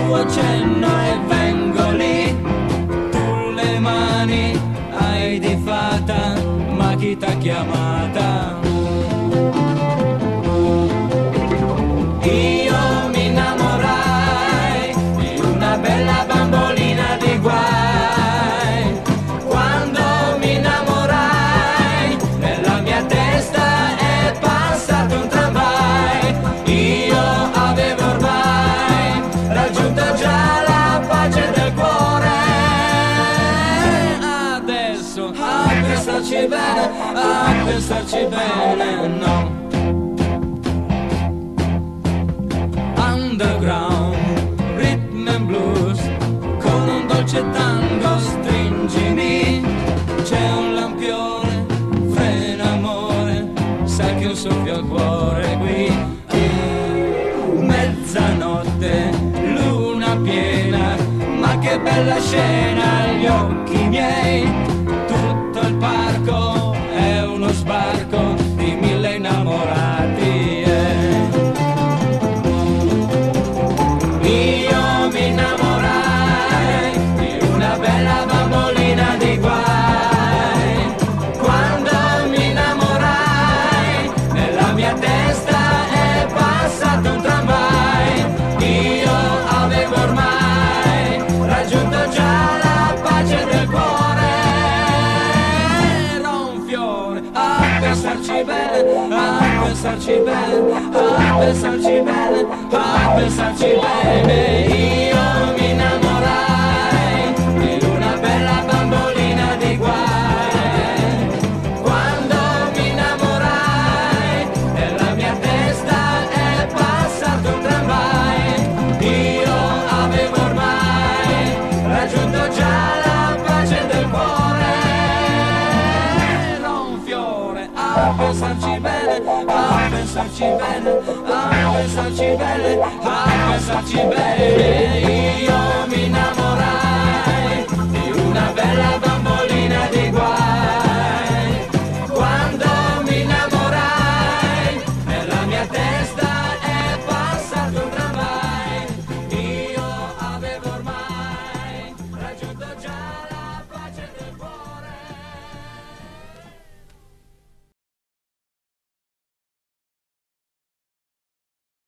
tuo accenno e vengo lì. Tu le mani hai di fata, ma chi t'ha chiamata? Io mi innamorai di una bella bambolina di guai. Quando mi innamorai, nella mia testa è passato un tramvai. Io avevo ormai raggiunto già la pace del cuore. Adesso a pensarci bene, no. Underground, rhythm and blues, con un dolce tango stringimi. C'è un lampione, frena amore, sai che un soffio al cuore qui. Mezzanotte, luna piena, ma che bella scena agli occhi miei. Tutto il parco è uno sbarco di 1000 innamorati. Io mi innamorai di una bella bambolina di guai. Quando mi innamorai, nella mia testa è passato un tramvai. Io avevo ormai raggiunto già la pace del cuore. Era un fiore a pensarci bene, a pensarci bene, a pensarci bene, a pensarci bene. Io mi innamorai di una bella bambolina di guai. Quando mi innamorai, nella mia testa è passato un tramvai. Io avevo ormai raggiunto già la pace del cuore. Era un fiore a pensarci bene, a pensarci bene, a pensarci bene, a pensarci bene. Io mi innamoro